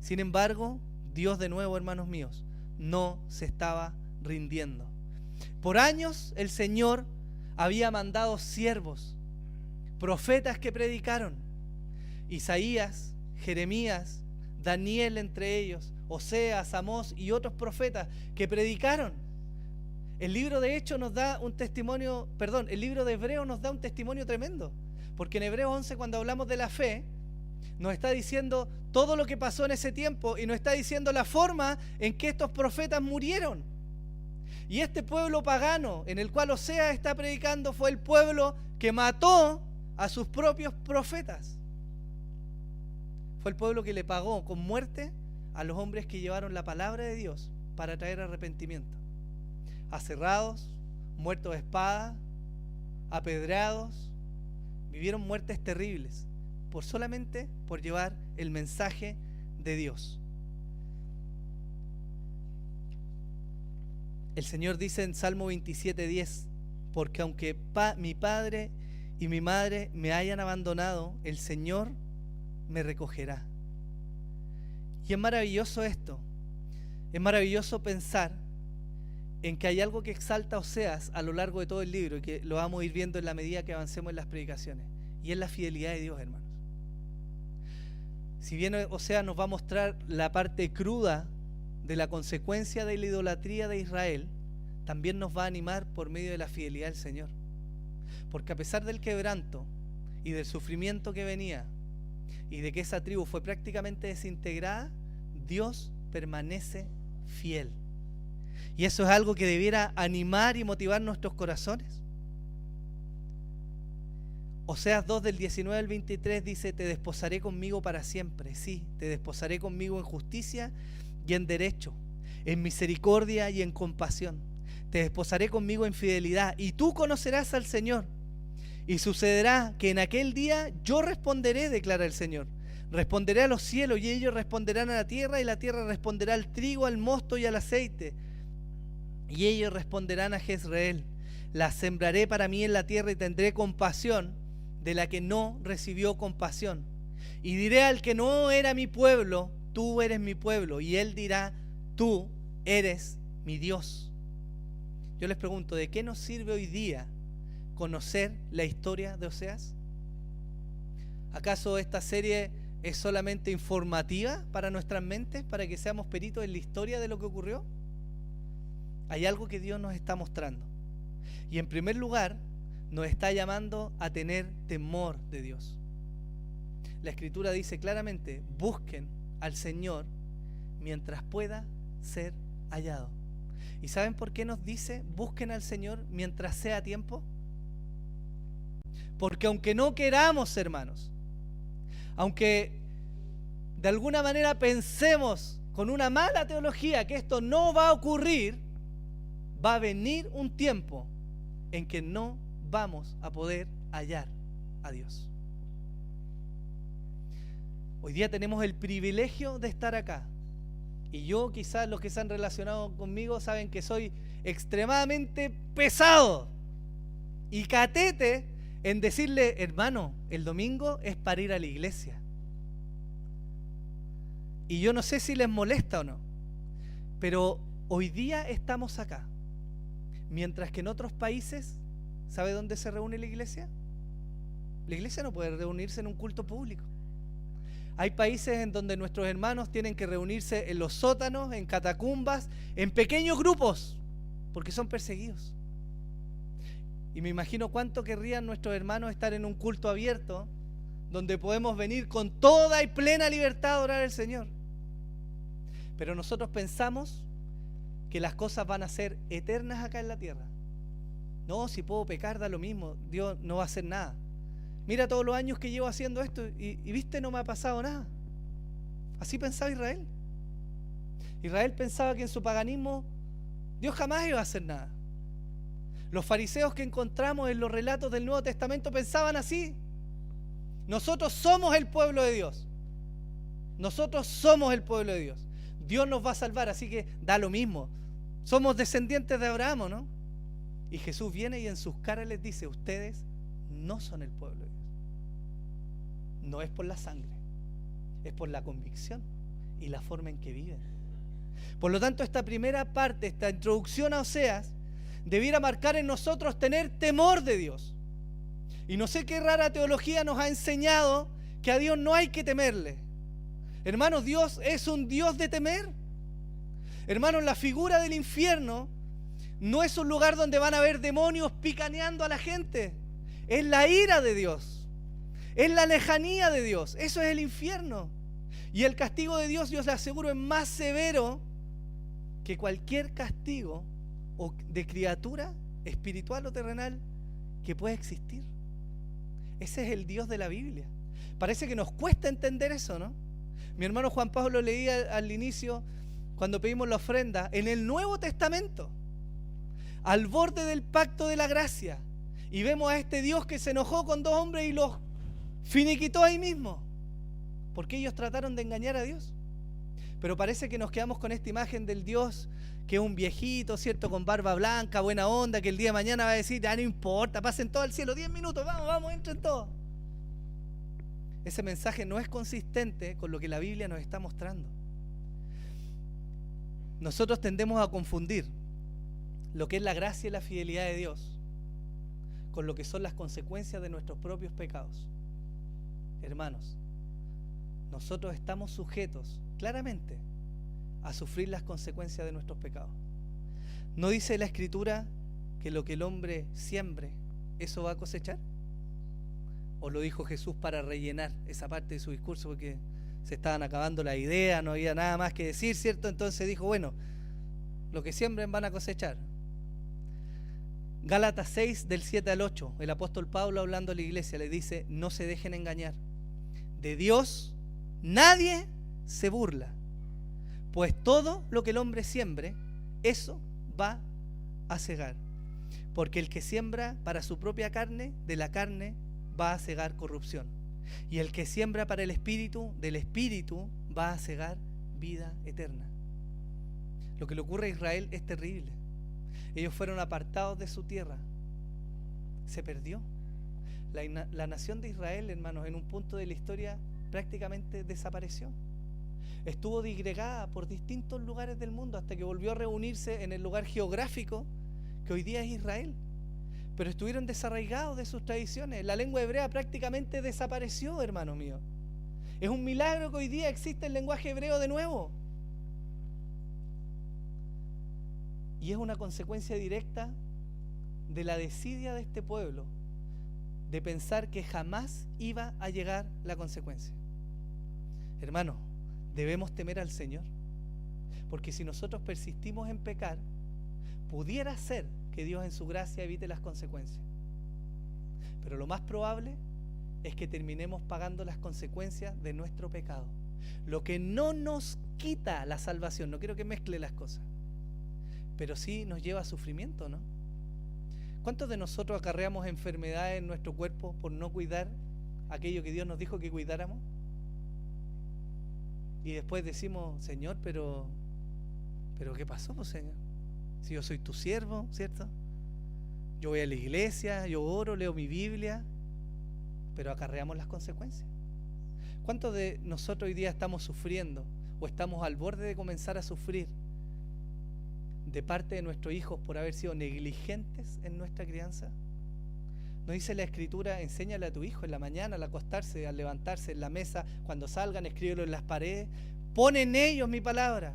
Sin embargo, Dios de nuevo, hermanos míos, no se estaba rindiendo. Por años el Señor había mandado siervos, profetas que predicaron. Isaías, Jeremías, Daniel entre ellos, Oseas, Amós y otros profetas que predicaron. El libro de Hechos nos da un testimonio, el libro de Hebreos nos da un testimonio tremendo, porque en Hebreos 11, cuando hablamos de la fe, nos está diciendo todo lo que pasó en ese tiempo y nos está diciendo la forma en que estos profetas murieron. Y este pueblo pagano en el cual Oseas está predicando fue el pueblo que mató a sus propios profetas. Fue el pueblo que le pagó con muerte a los hombres que llevaron la palabra de Dios para traer arrepentimiento. Aserrados, muertos de espada, apedreados, vivieron muertes terribles solamente por llevar el mensaje de Dios. El Señor dice en Salmo 27:10, porque aunque mi padre y mi madre me hayan abandonado, el Señor me recogerá. Y es maravilloso esto, es maravilloso pensar en que hay algo que exalta a Oseas a lo largo de todo el libro y que lo vamos a ir viendo en la medida que avancemos en las predicaciones, y es la fidelidad de Dios, hermanos. Si bien Oseas nos va a mostrar la parte cruda de la consecuencia de la idolatría de Israel, también nos va a animar por medio de la fidelidad del Señor. Porque a pesar del quebranto y del sufrimiento que venía, y de que esa tribu fue prácticamente desintegrada, Dios permanece fiel. Y eso es algo que debiera animar y motivar nuestros corazones. Oseas 2 del 19 al 23 dice: te desposaré conmigo para siempre. Sí, te desposaré conmigo en justicia y en derecho, en misericordia y en compasión. Te desposaré conmigo en fidelidad, y tú conocerás al Señor. Y sucederá que en aquel día yo responderé, declara el Señor. Responderé a los cielos y ellos responderán a la tierra, y la tierra responderá al trigo, al mosto y al aceite. Y ellos responderán a Jezreel. La sembraré para mí en la tierra y tendré compasión de la que no recibió compasión. Y diré al que no era mi pueblo: tú eres mi pueblo. Y él dirá: tú eres mi Dios. Yo les pregunto, ¿de qué nos sirve hoy día conocer la historia de Oseas? ¿Acaso esta serie es solamente informativa para nuestras mentes, para que seamos peritos en la historia de lo que ocurrió? Hay algo que Dios nos está mostrando. Y en primer lugar, nos está llamando a tener temor de Dios. La Escritura dice claramente: busquen al Señor mientras pueda ser hallado. ¿Y saben por qué nos dice busquen al Señor mientras sea tiempo? Porque aunque no queramos, hermanos, aunque de alguna manera pensemos con una mala teología que esto no va a ocurrir, va a venir un tiempo en que no vamos a poder hallar a Dios. Hoy día tenemos el privilegio de estar acá. Y yo, quizás los que se han relacionado conmigo saben que soy extremadamente pesado y catete en decirle: hermano, el domingo es para ir a la iglesia. Y yo no sé si les molesta o no, pero hoy día estamos acá, mientras que en otros países, ¿sabe dónde se reúne la iglesia? La iglesia no puede reunirse en un culto público. Hay países en donde nuestros hermanos tienen que reunirse en los sótanos, en catacumbas, en pequeños grupos, porque son perseguidos. Y me imagino cuánto querrían nuestros hermanos estar en un culto abierto, donde podemos venir con toda y plena libertad a adorar al Señor. Pero nosotros pensamos que las cosas van a ser eternas acá en la tierra. No, si puedo pecar da lo mismo, Dios no va a hacer nada. Mira todos los años que llevo haciendo esto y viste, no me ha pasado nada. Así pensaba Israel. Israel pensaba que en su paganismo Dios jamás iba a hacer nada. Los fariseos que encontramos en los relatos del Nuevo Testamento pensaban así. Nosotros somos el pueblo de Dios. Nosotros somos el pueblo de Dios. Dios nos va a salvar, así que da lo mismo. Somos descendientes de Abraham, ¿no? Y Jesús viene y en sus caras les dice: ustedes no son el pueblo de Dios. No es por la sangre, es por la convicción y la forma en que viven. Por lo tanto, esta primera parte, esta introducción a Oseas, debiera marcar en nosotros tener temor de Dios. Y no sé qué rara teología nos ha enseñado que a Dios no hay que temerle. Hermanos, Dios es un Dios de temer. Hermanos, la figura del infierno no es un lugar donde van a haber demonios picaneando a la gente. Es la ira de Dios. Es la lejanía de Dios. Eso es el infierno. Y el castigo de Dios, yo les aseguro, es más severo que cualquier castigo o de criatura espiritual o terrenal que pueda existir. Ese es el Dios de la Biblia. Parece que nos cuesta entender eso, ¿no? Mi hermano Juan Pablo leía al inicio, cuando pedimos la ofrenda, en el Nuevo Testamento, al borde del pacto de la gracia, y vemos a este Dios que se enojó con dos hombres y los finiquitó ahí mismo, porque ellos trataron de engañar a Dios. Pero parece que nos quedamos con esta imagen del Dios que es un viejito, ¿cierto?, con barba blanca, buena onda, que el día de mañana va a decir: no importa, pasen todo al cielo, 10 minutos, vamos, entren todos. Ese mensaje no es consistente con lo que la Biblia nos está mostrando. Nosotros tendemos a confundir lo que es la gracia y la fidelidad de Dios con lo que son las consecuencias de nuestros propios pecados. Hermanos, nosotros estamos sujetos claramente a sufrir las consecuencias de nuestros pecados. ¿No dice la Escritura que lo que el hombre siembre, eso va a cosechar? ¿O lo dijo Jesús para rellenar esa parte de su discurso porque se estaban acabando la idea, no había nada más que decir, ¿cierto? Entonces dijo, bueno, lo que siembren van a cosechar. Gálatas 6, del 7 al 8, el apóstol Pablo hablando a la iglesia le dice, no se dejen engañar. De Dios nadie se burla, pues todo lo que el hombre siembre, eso va a segar. Porque el que siembra para su propia carne, de la carne va a segar corrupción. Y el que siembra para el Espíritu, del Espíritu va a segar vida eterna. Lo que le ocurre a Israel es terrible. Ellos fueron apartados de su tierra. Se perdió. La nación de Israel, hermanos, en un punto de la historia prácticamente desapareció. Estuvo disgregada por distintos lugares del mundo hasta que volvió a reunirse en el lugar geográfico que hoy día es Israel. Pero estuvieron desarraigados de sus tradiciones. La lengua hebrea prácticamente desapareció, hermano mío. Es un milagro que hoy día existe el lenguaje hebreo de nuevo. Y es una consecuencia directa de la desidia de este pueblo de pensar que jamás iba a llegar la consecuencia. Hermano, debemos temer al Señor, porque si nosotros persistimos en pecar, pudiera ser que Dios en su gracia evite las consecuencias. Pero lo más probable es que terminemos pagando las consecuencias de nuestro pecado. Lo que no nos quita la salvación, no quiero que mezcle las cosas, pero sí nos lleva a sufrimiento, ¿no? ¿Cuántos de nosotros acarreamos enfermedades en nuestro cuerpo por no cuidar aquello que Dios nos dijo que cuidáramos? Y después decimos, Señor, pero ¿qué pasó, pues, Señor? Si yo soy tu siervo, ¿cierto? Yo voy a la iglesia, yo oro, leo mi Biblia, pero acarreamos las consecuencias. ¿Cuántos de nosotros hoy día estamos sufriendo o estamos al borde de comenzar a sufrir de parte de nuestros hijos por haber sido negligentes en nuestra crianza? ¿No dice la Escritura, enséñale a tu hijo en la mañana, al acostarse, al levantarse, en la mesa, cuando salgan, escríbelo en las paredes, pon en ellos mi palabra?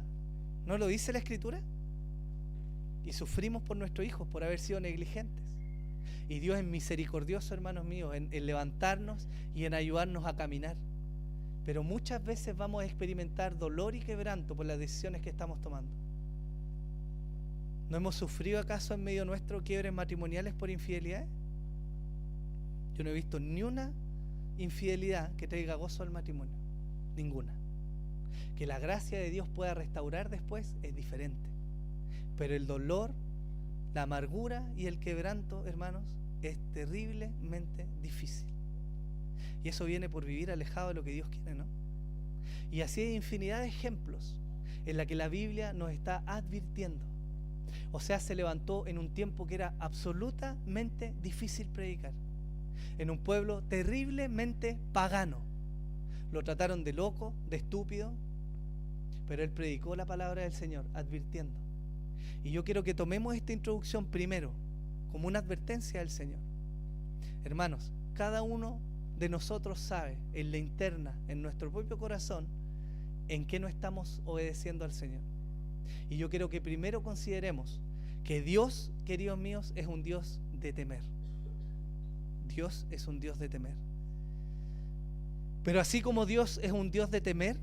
¿No lo dice la Escritura? Y sufrimos por nuestros hijos por haber sido negligentes. Y Dios es misericordioso, hermanos míos, en levantarnos y en ayudarnos a caminar. Pero muchas veces vamos a experimentar dolor y quebranto por las decisiones que estamos tomando. ¿No hemos sufrido acaso en medio nuestro quiebres matrimoniales por infidelidades? Yo no he visto ni una infidelidad que traiga gozo al matrimonio. Ninguna. Que la gracia de Dios pueda restaurar después es diferente. Pero el dolor, la amargura y el quebranto, hermanos, es terriblemente difícil. Y eso viene por vivir alejado de lo que Dios quiere, ¿no? Y así hay infinidad de ejemplos en la que la Biblia nos está advirtiendo. O sea, se levantó en un tiempo que era absolutamente difícil predicar. En un pueblo terriblemente pagano. Lo trataron de loco, de estúpido, pero él predicó la palabra del Señor, advirtiendo. Y yo quiero que tomemos esta introducción primero como una advertencia del Señor. Hermanos, cada uno de nosotros sabe en la interna, en nuestro propio corazón, en qué no estamos obedeciendo al Señor. Y yo quiero que primero consideremos que Dios, queridos míos, es un Dios de temer. Dios es un Dios de temer. Pero así como Dios es un Dios de temer,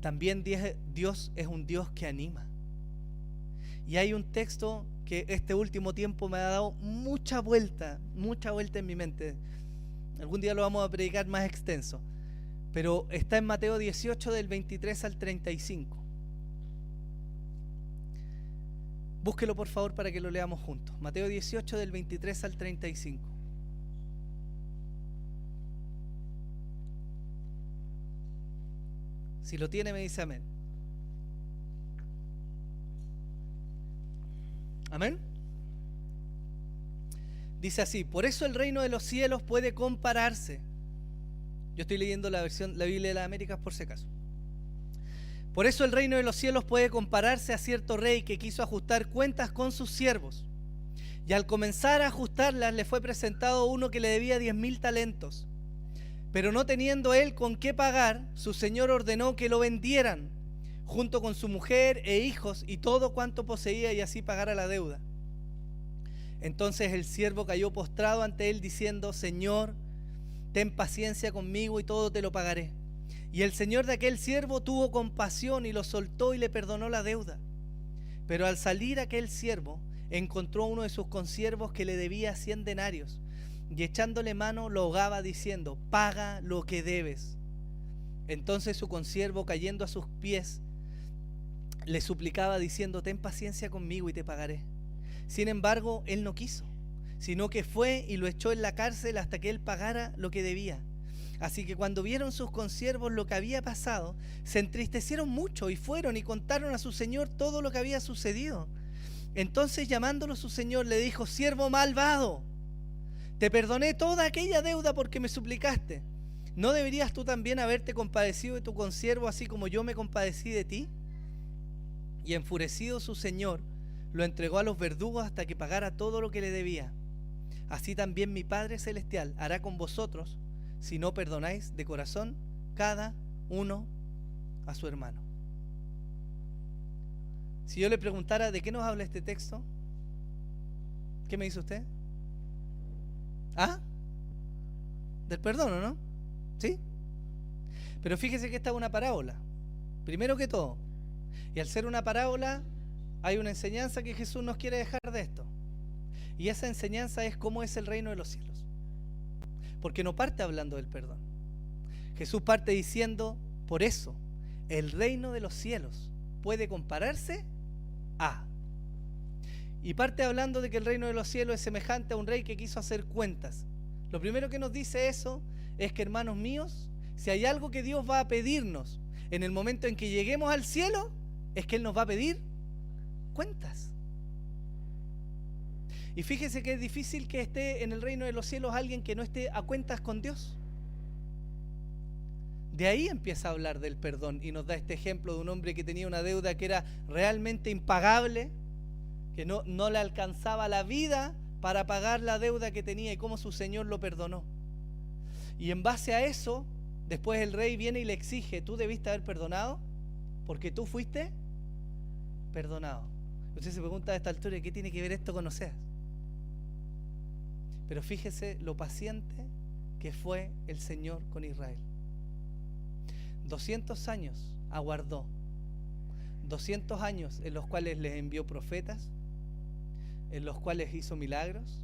también Dios es un Dios que anima. Y hay un texto que este último tiempo me ha dado mucha vuelta en mi mente. Algún día lo vamos a predicar más extenso. Pero está en Mateo 18 del 23 al 35. Búsquelo por favor para que lo leamos juntos. Mateo 18 del 23 al 35. Si lo tiene me dice amén. Amén. Dice así: por eso el reino de los cielos puede compararse. Yo estoy leyendo la Biblia de las Américas por si acaso. Por eso el reino de los cielos puede compararse a cierto rey que quiso ajustar cuentas con sus siervos. Y al comenzar a ajustarlas le fue presentado uno que le debía 10,000 talentos. Pero no teniendo él con qué pagar, su señor ordenó que lo vendieran, junto con su mujer e hijos y todo cuanto poseía, y así pagara la deuda. Entonces el siervo cayó postrado ante él, diciendo: Señor, ten paciencia conmigo y todo te lo pagaré. Y el señor de aquel siervo tuvo compasión y lo soltó y le perdonó la deuda. Pero al salir aquel siervo, encontró a uno de sus consiervos que le debía 100 denarios, y echándole mano lo ahogaba, diciendo: paga lo que debes. Entonces su consiervo, cayendo a sus pies, le suplicaba, diciendo: ten paciencia conmigo y te pagaré. Sin embargo, él no quiso, sino que fue y lo echó en la cárcel hasta que él pagara lo que debía. Así que cuando vieron sus consiervos lo que había pasado, se entristecieron mucho y fueron y contaron a su señor todo lo que había sucedido. Entonces, llamándolo su señor, le dijo: siervo malvado, te perdoné toda aquella deuda porque me suplicaste. ¿No deberías tú también haberte compadecido de tu consiervo, así como yo me compadecí de ti? Y enfurecido su señor, lo entregó a los verdugos hasta que pagara todo lo que le debía. Así también mi Padre Celestial hará con vosotros, si no perdonáis de corazón cada uno a su hermano. Si yo le preguntara de qué nos habla este texto, ¿qué me dice usted? ¿Ah? Del perdón, ¿o no? ¿Sí? Pero fíjese que esta es una parábola, primero que todo. Y al ser una parábola, hay una enseñanza que Jesús nos quiere dejar de esto. Y esa enseñanza es cómo es el reino de los cielos. Porque no parte hablando del perdón. Jesús parte diciendo: por eso, el reino de los cielos puede compararse a... Y parte hablando de que el reino de los cielos es semejante a un rey que quiso hacer cuentas. Lo primero que nos dice eso es que, hermanos míos, si hay algo que Dios va a pedirnos en el momento en que lleguemos al cielo, es que Él nos va a pedir cuentas. Y fíjese que es difícil que esté en el reino de los cielos alguien que no esté a cuentas con Dios. De ahí empieza a hablar del perdón y nos da este ejemplo de un hombre que tenía una deuda que era realmente impagable, que no le alcanzaba la vida para pagar la deuda que tenía, y cómo su señor lo perdonó. Y en base a eso, después el rey viene y le exige: tú debiste haber perdonado porque tú fuiste perdonado. Usted se pregunta a esta altura: ¿qué tiene que ver esto con Oseas? Pero fíjese lo paciente que fue el Señor con Israel. 200 años aguardó, 200 años en los cuales les envió profetas, en los cuales hizo milagros,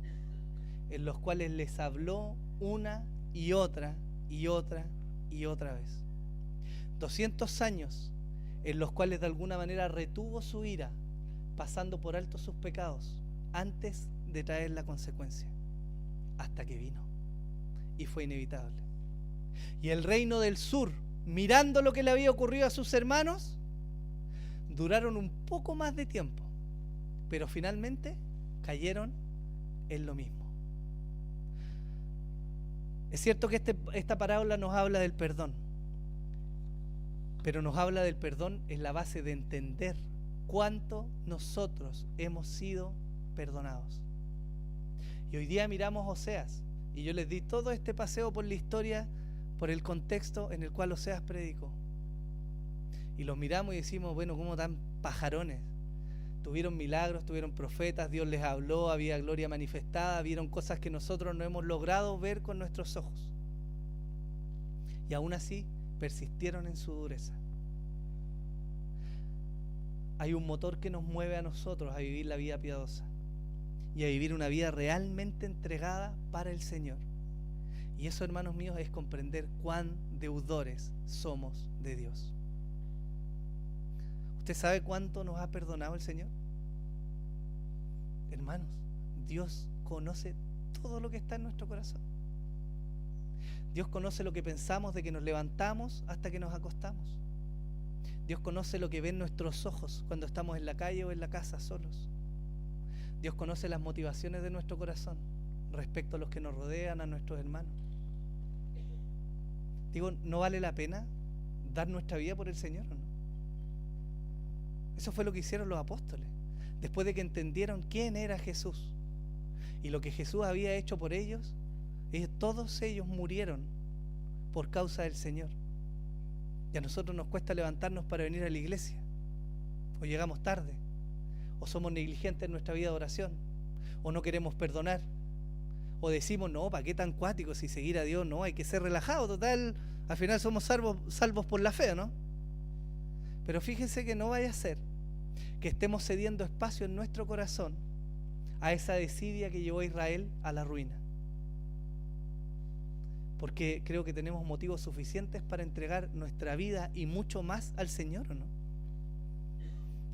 en los cuales les habló una y otra y otra y otra vez. 200 años en los cuales de alguna manera retuvo su ira, pasando por alto sus pecados antes de traer la consecuencia, hasta que vino y fue inevitable. Y el reino del sur, mirando lo que le había ocurrido a sus hermanos, duraron un poco más de tiempo, pero finalmente cayeron en lo mismo. Es cierto que esta parábola nos habla del perdón, pero nos habla del perdón en la base de entender cuánto nosotros hemos sido perdonados. Y hoy día miramos Oseas, y yo les di todo este paseo por la historia, por el contexto en el cual Oseas predicó. Y los miramos y decimos: bueno, ¿cómo tan pajarones? Tuvieron milagros, tuvieron profetas, Dios les habló, había gloria manifestada, vieron cosas que nosotros no hemos logrado ver con nuestros ojos. Y aún así persistieron en su dureza. Hay un motor que nos mueve a nosotros a vivir la vida piadosa y a vivir una vida realmente entregada para el Señor. Y eso, hermanos míos, es comprender cuán deudores somos de Dios. ¿Usted sabe cuánto nos ha perdonado el Señor? Hermanos, Dios conoce todo lo que está en nuestro corazón. Dios conoce lo que pensamos de que nos levantamos hasta que nos acostamos. Dios conoce lo que ven nuestros ojos cuando estamos en la calle o en la casa solos. Dios conoce las motivaciones de nuestro corazón respecto a los que nos rodean, a nuestros hermanos. Digo, ¿no vale la pena dar nuestra vida por el Señor o no? Eso fue lo que hicieron los apóstoles. Después de que entendieron quién era Jesús y lo que Jesús había hecho por ellos, todos ellos murieron por causa del Señor. Y a nosotros nos cuesta levantarnos para venir a la iglesia. O llegamos tarde. O somos negligentes en nuestra vida de oración. O no queremos perdonar. O decimos, no, ¿para qué tan cuáticos? Si seguir a Dios, no, hay que ser relajado. Total, al final somos salvos por la fe, ¿no? Pero fíjense que no vaya a ser que estemos cediendo espacio en nuestro corazón a esa desidia que llevó a Israel a la ruina. Porque creo que tenemos motivos suficientes para entregar nuestra vida y mucho más al Señor, ¿o no?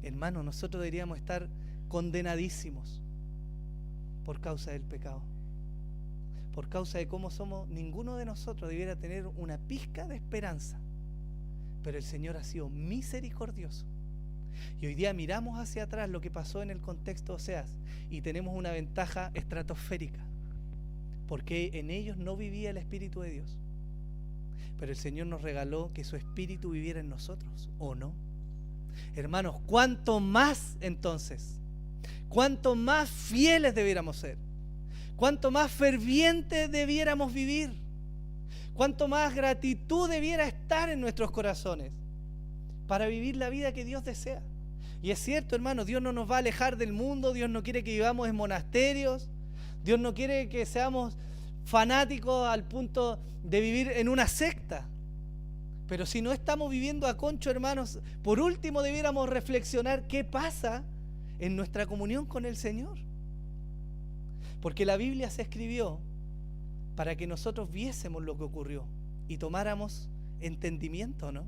Hermano, nosotros deberíamos estar condenadísimos por causa del pecado. Por causa de cómo somos, ninguno de nosotros debiera tener una pizca de esperanza. Pero el Señor ha sido misericordioso. Y hoy día miramos hacia atrás lo que pasó en el contexto de Oseas y tenemos una ventaja estratosférica. Porque en ellos no vivía el Espíritu de Dios. Pero el Señor nos regaló que su Espíritu viviera en nosotros, ¿o no? Hermanos, ¿cuánto más entonces? ¿Cuánto más fieles debiéramos ser? ¿Cuánto más fervientes debiéramos vivir? ¿Cuánto más gratitud debiera estar en nuestros corazones para vivir la vida que Dios desea? Y es cierto, hermanos, Dios no nos va a alejar del mundo, Dios no quiere que vivamos en monasterios, Dios no quiere que seamos fanáticos al punto de vivir en una secta. Pero si no estamos viviendo a concho, hermanos, por último debiéramos reflexionar qué pasa en nuestra comunión con el Señor. Porque la Biblia se escribió para que nosotros viésemos lo que ocurrió y tomáramos entendimiento, ¿no?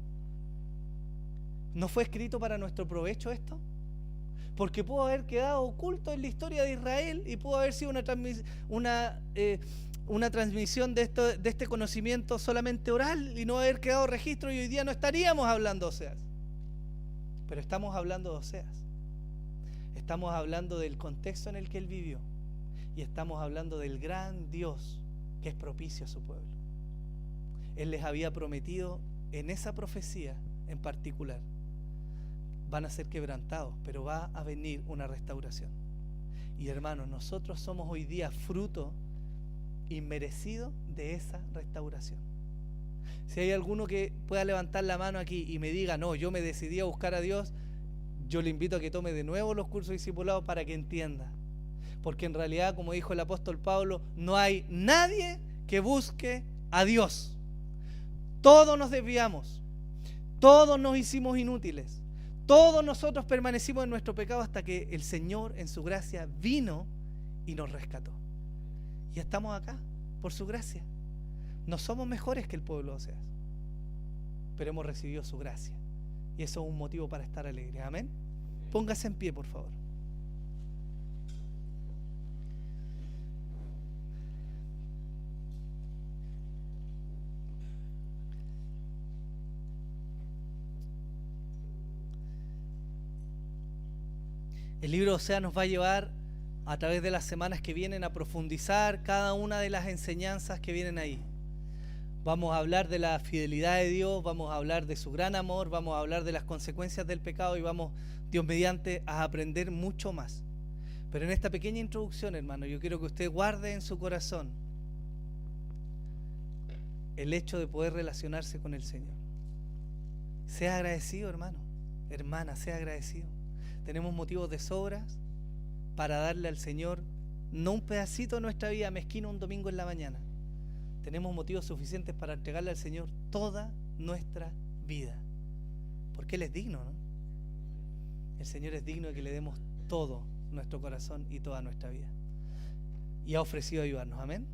¿No fue escrito para nuestro provecho esto? Porque pudo haber quedado oculto en la historia de Israel y pudo haber sido una transmisión de este conocimiento solamente oral y no haber quedado registro, y hoy día no estaríamos hablando de Oseas. Pero estamos hablando de Oseas. Estamos hablando del contexto en el que él vivió y estamos hablando del gran Dios que es propicio a su pueblo. Él les había prometido en esa profecía en particular: van a ser quebrantados, pero va a venir una restauración. Y hermanos, nosotros somos hoy día fruto inmerecido de esa restauración. Si hay alguno que pueda levantar la mano aquí y me diga, no, yo me decidí a buscar a Dios, yo le invito a que tome de nuevo los cursos discipulados para que entienda. Porque en realidad, como dijo el apóstol Pablo, no hay nadie que busque a Dios. Todos nos desviamos, todos nos hicimos inútiles, todos nosotros permanecimos en nuestro pecado hasta que el Señor en su gracia vino y nos rescató. Y estamos acá por su gracia. No somos mejores que el pueblo de Oseas, pero hemos recibido su gracia. Y eso es un motivo para estar alegres. Amén. Póngase en pie, por favor. El libro de Oseas nos va a llevar a través de las semanas que vienen a profundizar cada una de las enseñanzas que vienen ahí. Vamos a hablar de la fidelidad de Dios, vamos a hablar de su gran amor, vamos a hablar de las consecuencias del pecado y vamos, Dios mediante, a aprender mucho más. Pero en esta pequeña introducción, hermano, yo quiero que usted guarde en su corazón el hecho de poder relacionarse con el Señor. Sea agradecido, hermano, hermana, sea agradecido. Tenemos motivos de sobras para darle al Señor no un pedacito de nuestra vida mezquino un domingo en la mañana. Tenemos motivos suficientes para entregarle al Señor toda nuestra vida, porque Él es digno, ¿no? El Señor es digno de que le demos todo nuestro corazón y toda nuestra vida, y ha ofrecido ayudarnos. Amén.